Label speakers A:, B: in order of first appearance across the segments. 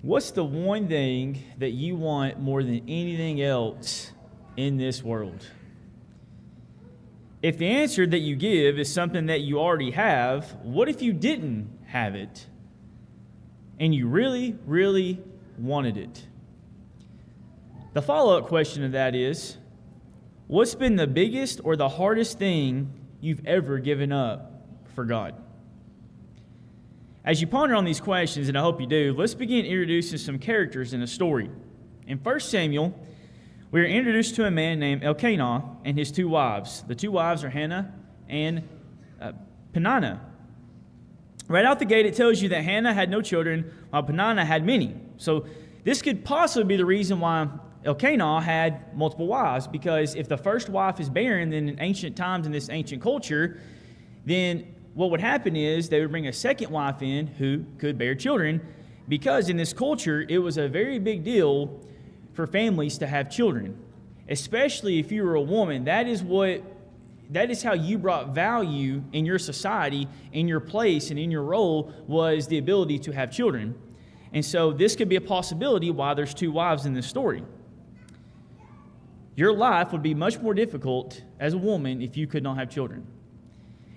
A: What's the one thing that you want more than anything else in this world? If the answer that you give is something that you already have, what if you didn't have it and you really, really wanted it? The follow-up question to that is, what's been the biggest or the hardest thing you've ever given up for God? As you ponder on these questions, and I hope you do, let's begin introducing some characters in a story. In 1 Samuel, we are introduced to a man named Elkanah and his two wives. The two wives are Hannah and Peninnah. Right out the gate, it tells you that Hannah had no children, while Peninnah had many. So this could possibly be the reason why Elkanah had multiple wives, because if the first wife is barren, then in ancient times, in this ancient culture, then what would happen is they would bring a second wife in who could bear children, because in this culture, it was a very big deal for families to have children, especially if you were a woman. That is how you brought value in your society, in your place, and in your role, was the ability to have children. And so this could be a possibility why there's two wives in this story. Your life would be much more difficult as a woman if you could not have children.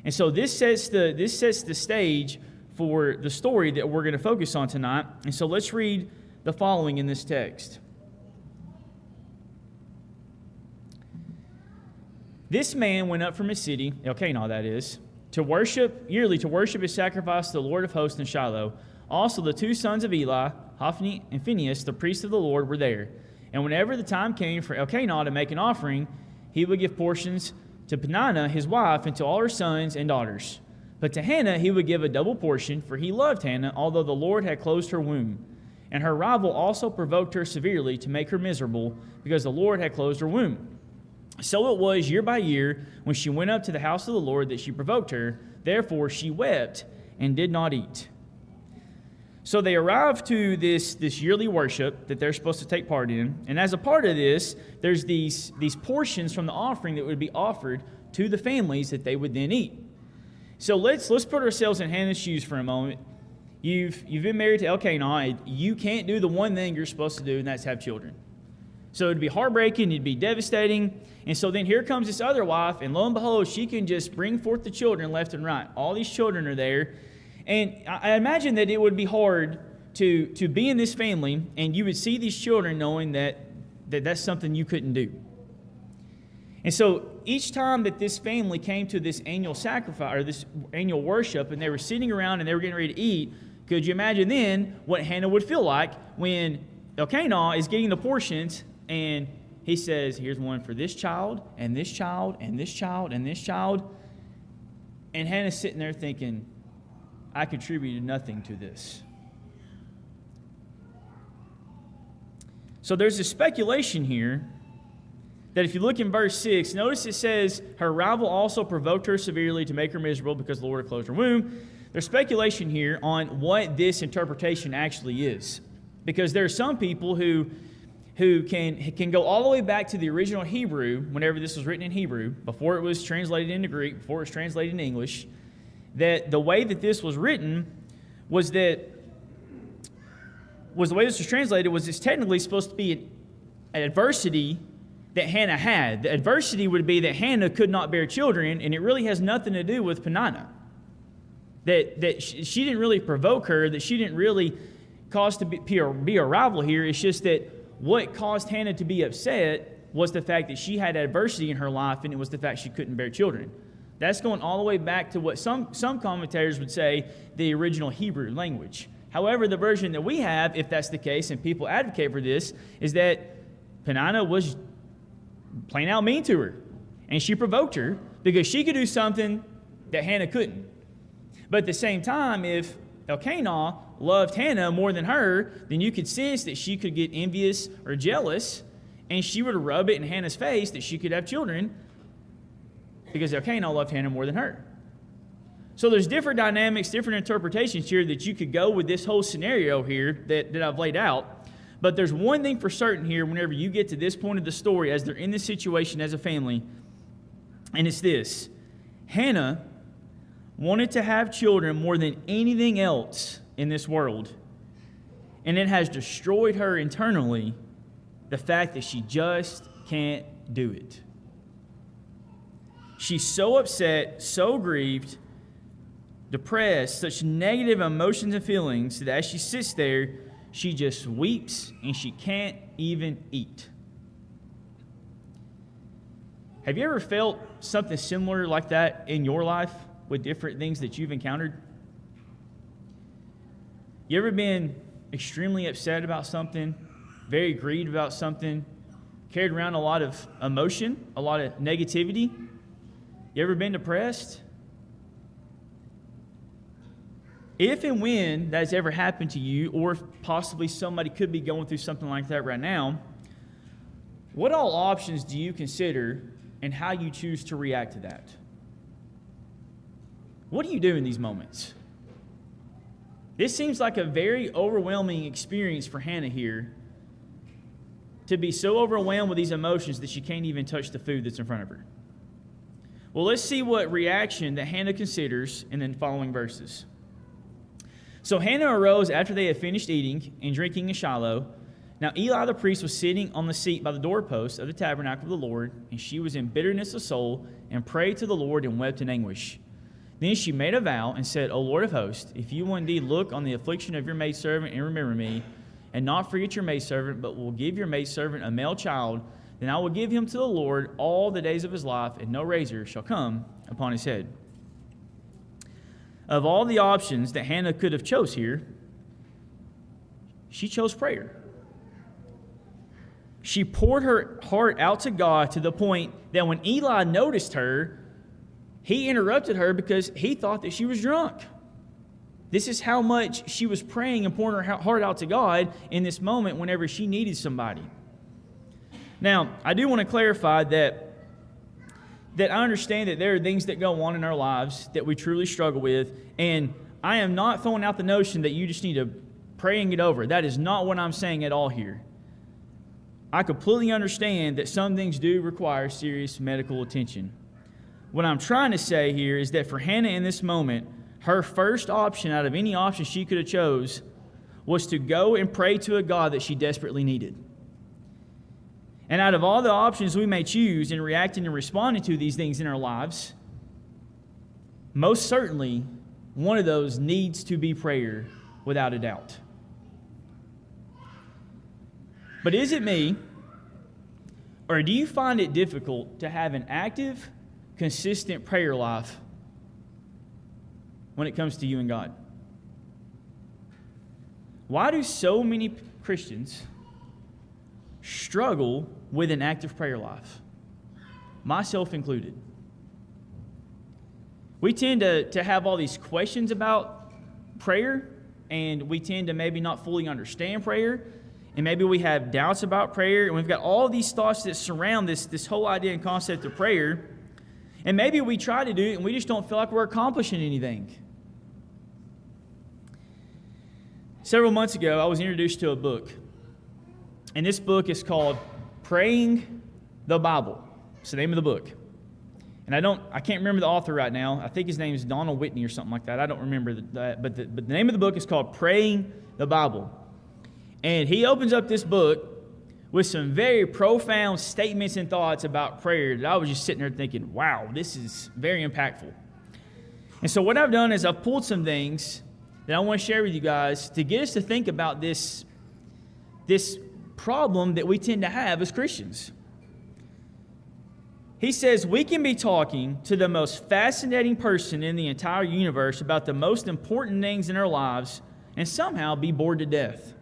A: And so this sets the stage for the story that we're going to focus on tonight. And so let's read the following in this text. This man went up from his city, Elkanah that is, yearly to worship his sacrifice to the Lord of hosts in Shiloh. Also the two sons of Eli, Hophni and Phinehas, the priests of the Lord, were there. And whenever the time came for Elkanah to make an offering, he would give portions to Peninnah, his wife, and to all her sons and daughters. But to Hannah he would give a double portion, for he loved Hannah, although the Lord had closed her womb. And her rival also provoked her severely to make her miserable, because the Lord had closed her womb. So it was year by year, when she went up to the house of the Lord, that she provoked her. Therefore she wept and did not eat. So they arrived to this yearly worship that they're supposed to take part in. And as a part of this, there's these portions from the offering that would be offered to the families that they would then eat. So let's put ourselves in Hannah's shoes for a moment. You've been married to Elkanah, and you can't do the one thing you're supposed to do, and that's have children. So it'd be heartbreaking, it'd be devastating. And so then here comes this other wife, and lo and behold, she can just bring forth the children left and right. All these children are there. And I imagine that it would be hard to be in this family, and you would see these children knowing that that's something you couldn't do. And so each time that this family came to this annual sacrifice, or this annual worship, and they were sitting around and they were getting ready to eat, could you imagine then what Hannah would feel like when Elkanah is getting the portions, and he says, here's one for this child, and this child, and this child, and this child. And Hannah's sitting there thinking, I contributed nothing to this. So there's a speculation here that if you look in verse 6, notice it says, her rival also provoked her severely to make her miserable because the Lord had closed her womb. There's speculation here on what this interpretation actually is. Because there are some people who can go all the way back to the original Hebrew, whenever this was written in Hebrew, before it was translated into Greek, before it was translated into English, that the way that this was written was the way this was translated was it's technically supposed to be an adversity that Hannah had. The adversity would be that Hannah could not bear children, and it really has nothing to do with Peninnah. That she didn't really provoke her, that she didn't really cause to be a rival here. It's just that what caused Hannah to be upset was the fact that she had adversity in her life, and it was the fact she couldn't bear children. That's going all the way back to what some commentators would say the original Hebrew language. However, the version that we have, if that's the case, and people advocate for this, is that Peninnah was plain out mean to her. And she provoked her because she could do something that Hannah couldn't. But at the same time, if Elkanah loved Hannah more than her, then you could sense that she could get envious or jealous, and she would rub it in Hannah's face that she could have children because Elkanah loved Hannah more than her. So there's different dynamics, different interpretations here that you could go with this whole scenario here that I've laid out. But there's one thing for certain here whenever you get to this point of the story as they're in this situation as a family, and it's this. Hannah wanted to have children more than anything else in this world, and it has destroyed her internally, the fact that she just can't do it. She's so upset, so grieved, depressed, such negative emotions and feelings that as she sits there, she just weeps and she can't even eat. Have you ever felt something similar like that in your life with different things that you've encountered? You ever been extremely upset about something, very grieved about something, carried around a lot of emotion, a lot of negativity? You ever been depressed? If and when that's ever happened to you, or if possibly somebody could be going through something like that right now, what all options do you consider and how you choose to react to that? What do you do in these moments? This seems like a very overwhelming experience for Hannah here, to be so overwhelmed with these emotions that she can't even touch the food that's in front of her. Well, let's see what reaction that Hannah considers in the following verses. So Hannah arose after they had finished eating and drinking in Shiloh. Now Eli the priest was sitting on the seat by the doorpost of the tabernacle of the Lord, and she was in bitterness of soul and prayed to the Lord and wept in anguish. Then she made a vow and said, O Lord of hosts, if you will indeed look on the affliction of your maidservant and remember me, and not forget your maidservant, but will give your maidservant a male child, then I will give him to the Lord all the days of his life, and no razor shall come upon his head. Of all the options that Hannah could have chose here, she chose prayer. She poured her heart out to God to the point that when Eli noticed her, he interrupted her because he thought that she was drunk. This is how much she was praying and pouring her heart out to God in this moment whenever she needed somebody. Now, I do want to clarify that I understand that there are things that go on in our lives that we truly struggle with, and I am not throwing out the notion that you just need to pray and get over. That is not what I'm saying at all here. I completely understand that some things do require serious medical attention. What I'm trying to say here is that for Hannah in this moment, her first option out of any option she could have chose was to go and pray to a God that she desperately needed. And out of all the options we may choose in reacting and responding to these things in our lives, most certainly one of those needs to be prayer, without a doubt. But is it me, or do you find it difficult to have an active, consistent prayer life when it comes to you and God? Why do so many Christians struggle with an active prayer life, myself included? We tend to have all these questions about prayer, and we tend to maybe not fully understand prayer, and maybe we have doubts about prayer, and we've got all these thoughts that surround this whole idea and concept of prayer, and maybe we try to do it and we just don't feel like we're accomplishing anything. Several months ago, I was introduced to a book, and this book is called Praying the Bible. It's the name of the book. And I can't remember the author right now. I think his name is Donald Whitney or something like that. I don't remember that. But the name of the book is called Praying the Bible. And he opens up this book with some very profound statements and thoughts about prayer that I was just sitting there thinking, wow, this is very impactful. And so what I've done is I've pulled some things that I want to share with you guys to get us to think about this problem that we tend to have as Christians. He says we can be talking to the most fascinating person in the entire universe about the most important things in our lives and somehow be bored to death.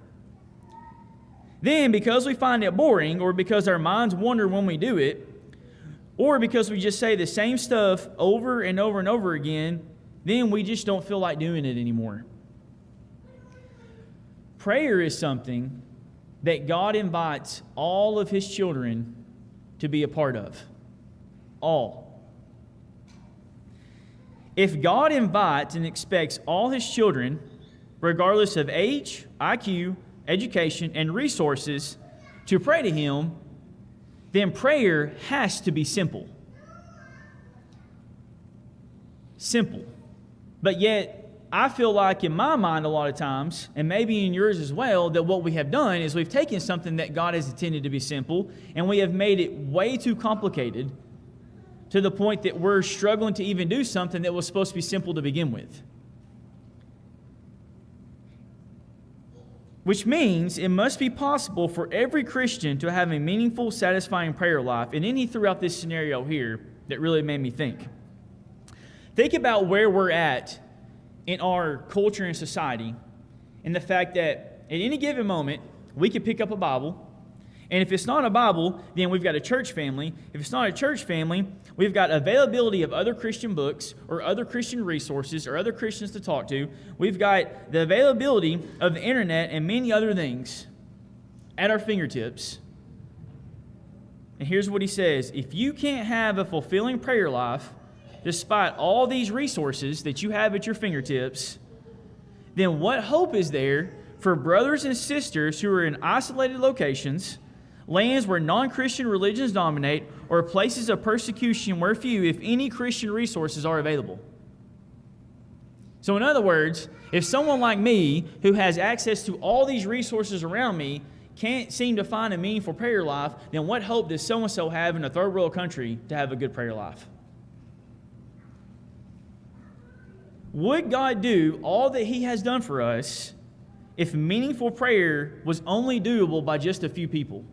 A: Then, because we find it boring, or because our minds wander when we do it, or because we just say the same stuff over and over and over again, then we just don't feel like doing it anymore. Prayer is something that God invites all of His children to be a part of. All. If God invites and expects all His children, regardless of age, IQ, education, and resources, to pray to Him, then prayer has to be simple. Simple. But yet, I feel like in my mind a lot of times, and maybe in yours as well, that what we have done is we've taken something that God has intended to be simple, and we have made it way too complicated to the point that we're struggling to even do something that was supposed to be simple to begin with. Which means it must be possible for every Christian to have a meaningful, satisfying prayer life. And then he threw out this scenario here that really made me think. Think about where we're at in our culture and society, and the fact that at any given moment, we can pick up a Bible, and if it's not a Bible, then we've got a church family. If it's not a church family, we've got availability of other Christian books or other Christian resources or other Christians to talk to. We've got the availability of the internet and many other things at our fingertips. And here's what he says: if you can't have a fulfilling prayer life, despite all these resources that you have at your fingertips, then what hope is there for brothers and sisters who are in isolated locations, lands where non-Christian religions dominate, or places of persecution where few, if any, Christian resources are available? So in other words, if someone like me, who has access to all these resources around me, can't seem to find a meaningful prayer life, then what hope does so-and-so have in a third world country to have a good prayer life? Would God do all that He has done for us if meaningful prayer was only doable by just a few people?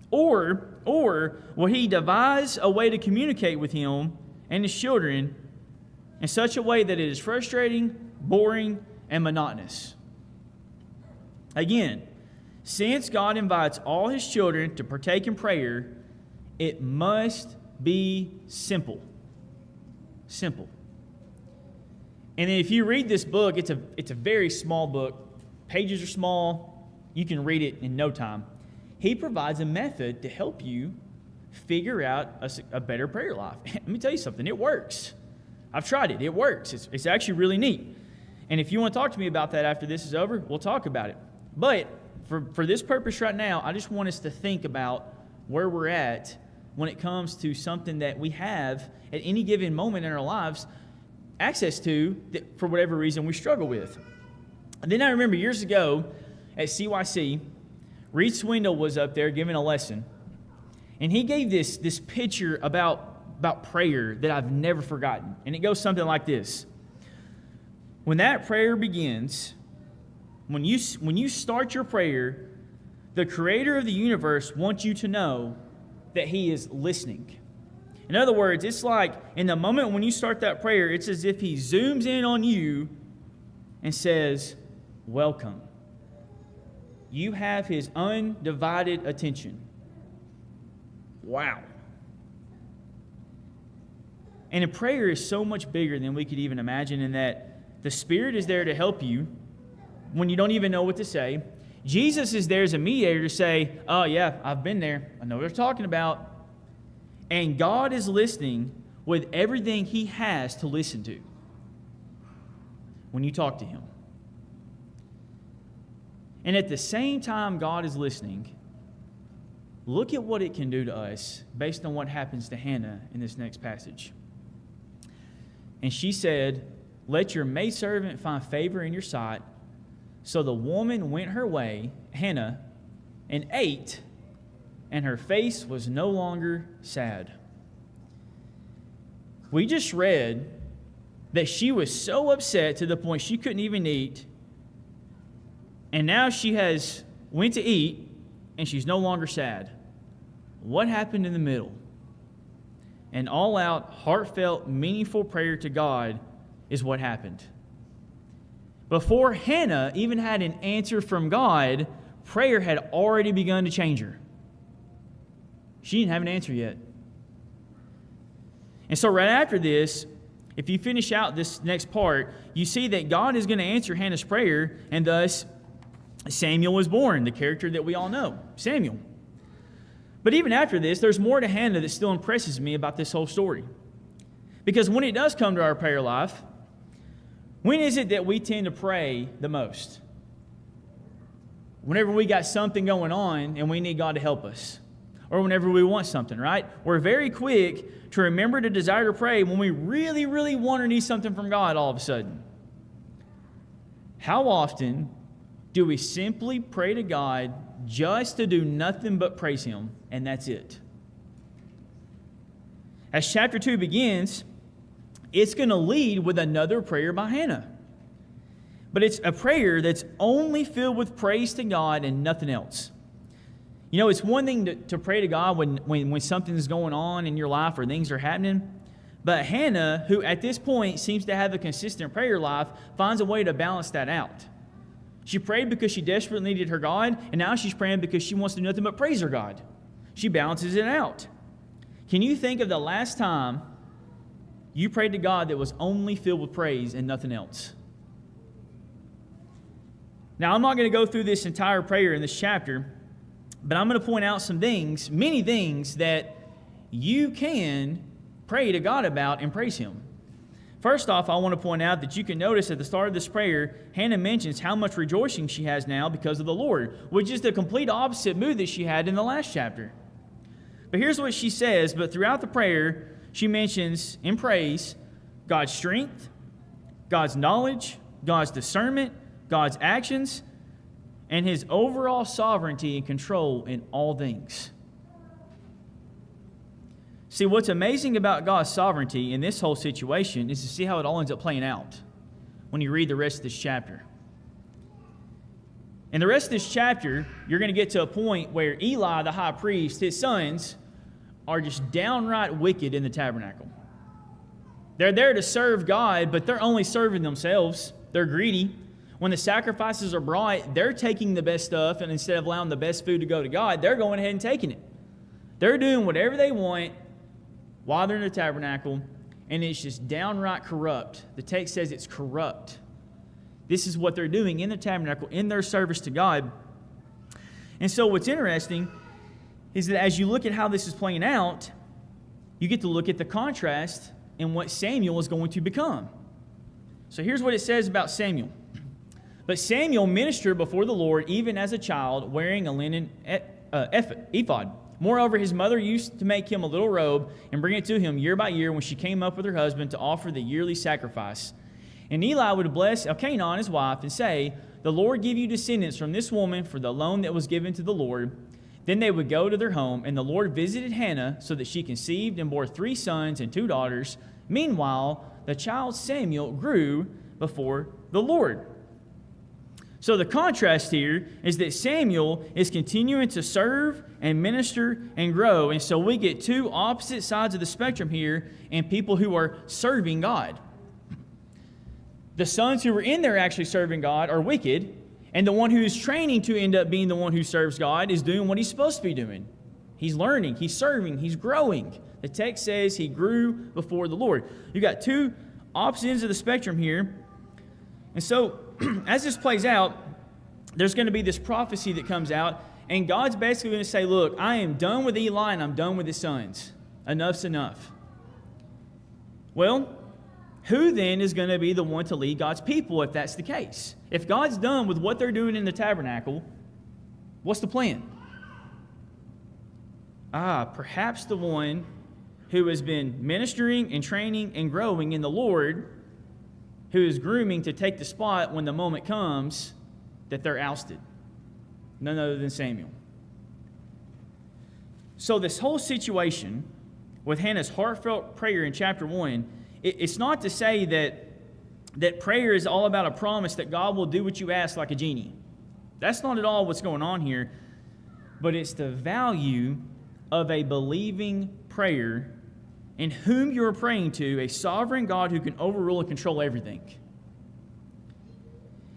A: Or will He devise a way to communicate with Him and His children in such a way that it is frustrating, boring, and monotonous? Again, since God invites all His children to partake in prayer, it must be simple. Simple. And then if you read this book, it's a very small book. Pages are small. You can read it in no time. He provides a method to help you figure out a better prayer life. Let me tell you something. It works. I've tried it. It works. It's actually really neat. And if you want to talk to me about that after this is over, we'll talk about it. But for this purpose right now, I just want us to think about where we're at when it comes to something that we have at any given moment in our lives access to that for whatever reason we struggle with. And then I remember years ago at CYC, Reed Swindle was up there giving a lesson, and he gave this picture about prayer that I've never forgotten. And it goes something like this: when that prayer begins, when you start your prayer, the Creator of the universe wants you to know that He is listening. In other words, it's like in the moment when you start that prayer, it's as if He zooms in on you and says, "Welcome." You have His undivided attention. Wow. And a prayer is so much bigger than we could even imagine, in that the Spirit is there to help you when you don't even know what to say. Jesus is there as a mediator to say, "Oh yeah, I've been there. I know what they're talking about." And God is listening with everything He has to listen to when you talk to Him. And at the same time God is listening, look at what it can do to us based on what happens to Hannah in this next passage. And she said, "Let your maidservant find favor in your sight." So the woman went her way, Hannah, and ate, and her face was no longer sad. We just read that she was so upset to the point she couldn't even eat, and now she has went to eat, and she's no longer sad. What happened in the middle? An all-out, heartfelt, meaningful prayer to God is what happened. Before Hannah even had an answer from God, prayer had already begun to change her. She didn't have an answer yet. And so right after this, if you finish out this next part, you see that God is going to answer Hannah's prayer, and thus Samuel was born, the character that we all know, Samuel. But even after this, there's more to Hannah that still impresses me about this whole story. Because when it does come to our prayer life, when is it that we tend to pray the most? Whenever we got something going on and we need God to help us. Or whenever we want something, right? We're very quick to remember to desire to pray when we really, really want or need something from God all of a sudden. How often do we simply pray to God just to do nothing but praise Him, and that's it? As chapter 2 begins, it's going to lead with another prayer by Hannah. But it's a prayer that's only filled with praise to God and nothing else. You know, it's one thing to pray to God when something's going on in your life or things are happening. But Hannah, who at this point seems to have a consistent prayer life, finds a way to balance that out. She prayed because she desperately needed her God, and now she's praying because she wants to do nothing but praise her God. She balances it out. Can you think of the last time you prayed to God that was only filled with praise and nothing else? Now, I'm not going to go through this entire prayer in this chapter, but I'm going to point out some things, many things that you can pray to God about and praise Him. First off, I want to point out that you can notice at the start of this prayer, Hannah mentions how much rejoicing she has now because of the Lord, which is the complete opposite mood that she had in the last chapter. But here's what she says, but throughout the prayer, she mentions in praise God's strength, God's knowledge, God's discernment, God's actions, and His overall sovereignty and control in all things. See, what's amazing about God's sovereignty in this whole situation is to see how it all ends up playing out when you read the rest of this chapter. In the rest of this chapter, you're going to get to a point where Eli, the high priest, his sons, are just downright wicked in the tabernacle. They're there to serve God, but they're only serving themselves. They're greedy. When the sacrifices are brought, they're taking the best stuff, and instead of allowing the best food to go to God, they're going ahead and taking it. They're doing whatever they want while they're in the tabernacle, and it's just downright corrupt. The text says it's corrupt. This is what they're doing in the tabernacle, in their service to God. And so what's interesting is that as you look at how this is playing out, you get to look at the contrast in what Samuel is going to become. So here's what it says about Samuel. But Samuel ministered before the Lord even as a child, wearing a linen ephod. Moreover, his mother used to make him a little robe and bring it to him year by year when she came up with her husband to offer the yearly sacrifice. And Eli would bless Elkanah, his wife, and say, "The Lord give you descendants from this woman for the loan that was given to the Lord." Then they would go to their home, and the Lord visited Hannah so that she conceived and bore 3 sons and 2 daughters. Meanwhile, the child Samuel grew before the Lord. So the contrast here is that Samuel is continuing to serve and minister and grow. And so we get 2 opposite sides of the spectrum here in people who are serving God. The sons who were in there actually serving God are wicked, and the one who is training to end up being the one who serves God is doing what he's supposed to be doing. He's learning, he's serving, he's growing. The text says he grew before the Lord. You've got 2 opposite ends of the spectrum here. And so as this plays out, there's going to be this prophecy that comes out, and God's basically going to say, look, I am done with Eli and I'm done with his sons. Enough's enough. Well, who then is going to be the one to lead God's people if that's the case? If God's done with what they're doing in the tabernacle, what's the plan? Perhaps the one who has been ministering and training and growing in the Lord, who is grooming to take the spot when the moment comes that they're ousted. None other than Samuel. So this whole situation with Hannah's heartfelt prayer in chapter 1, it's not to say that prayer is all about a promise that God will do what you ask like a genie. That's not at all what's going on here. But it's the value of a believing prayer in whom you're praying to, a sovereign God who can overrule and control everything.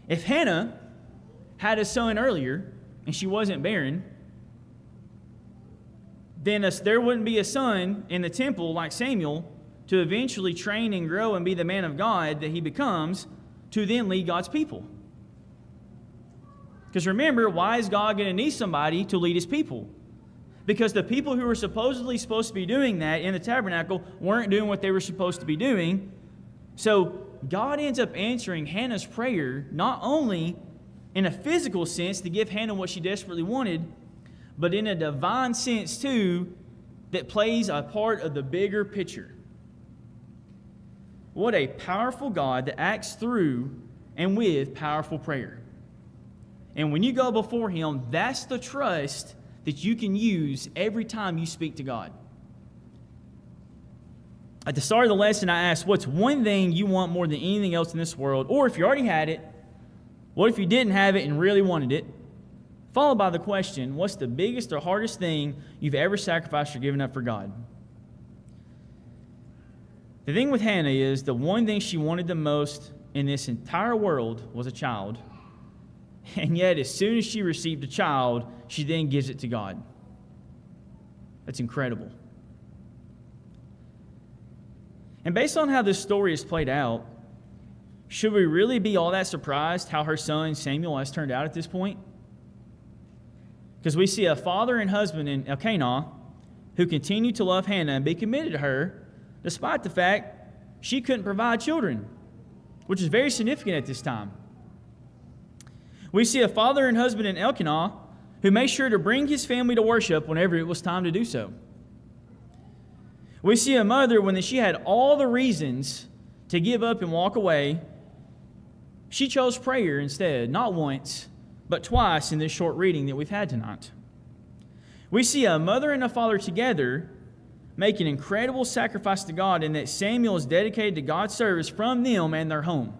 A: If Hannah had a son earlier and she wasn't barren, then there wouldn't be a son in the temple like Samuel to eventually train and grow and be the man of God that he becomes to then lead God's people. Because remember, why is God going to need somebody to lead his people? Because the people who were supposed to be doing that in the tabernacle weren't doing what they were supposed to be doing. So God ends up answering Hannah's prayer not only in a physical sense to give Hannah what she desperately wanted, but in a divine sense too that plays a part of the bigger picture. What a powerful God that acts through and with powerful prayer. And when you go before Him, that's the trust that you can use every time you speak to God. At the start of the lesson, I asked, what's one thing you want more than anything else in this world? Or if you already had it, what if you didn't have it and really wanted it? Followed by the question, what's the biggest or hardest thing you've ever sacrificed or given up for God? The thing with Hannah is the one thing she wanted the most in this entire world was a child. And yet, as soon as she received a child, she then gives it to God. That's incredible. And based on how this story is played out, should we really be all that surprised how her son Samuel has turned out at this point? Because we see a father and husband in Elkanah who continue to love Hannah and be committed to her, despite the fact she couldn't provide children, which is very significant at this time. We see a father and husband in Elkanah who made sure to bring his family to worship whenever it was time to do so. We see a mother, when she had all the reasons to give up and walk away, she chose prayer instead, not once, but twice in this short reading that we've had tonight. We see a mother and a father together make an incredible sacrifice to God, and that Samuel is dedicated to God's service from them and their home.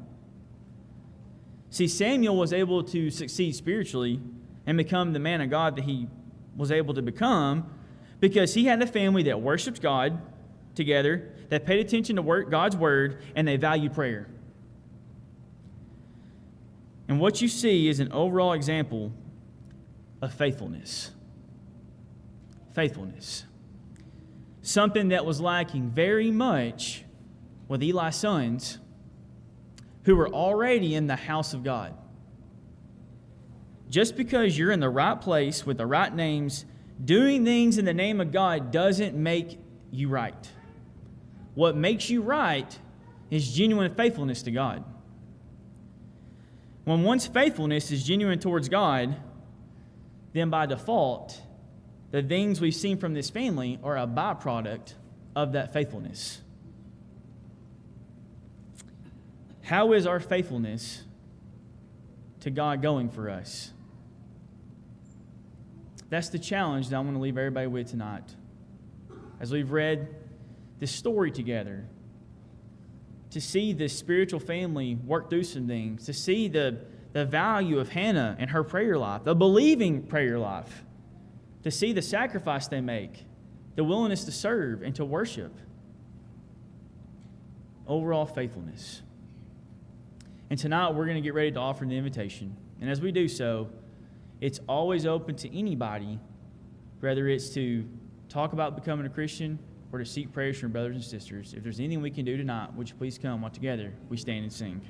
A: See, Samuel was able to succeed spiritually and become the man of God that he was able to become because he had a family that worshiped God together, that paid attention to God's word, and they valued prayer. And what you see is an overall example of faithfulness. Faithfulness. Something that was lacking very much with Eli's sons, who were already in the house of God. Just because you're in the right place with the right names, doing things in the name of God doesn't make you right. What makes you right is genuine faithfulness to God. When one's faithfulness is genuine towards God, then by default, the things we've seen from this family are a byproduct of that faithfulness. How is our faithfulness to God going for us? That's the challenge that I want to leave everybody with tonight. As we've read this story together, to see this spiritual family work through some things, to see the value of Hannah and her prayer life, the believing prayer life, to see the sacrifice they make, the willingness to serve and to worship. Overall faithfulness. And tonight we're going to get ready to offer the invitation. And as we do so, it's always open to anybody, whether it's to talk about becoming a Christian or to seek prayers from brothers and sisters. If there's anything we can do tonight, would you please come while together we stand and sing.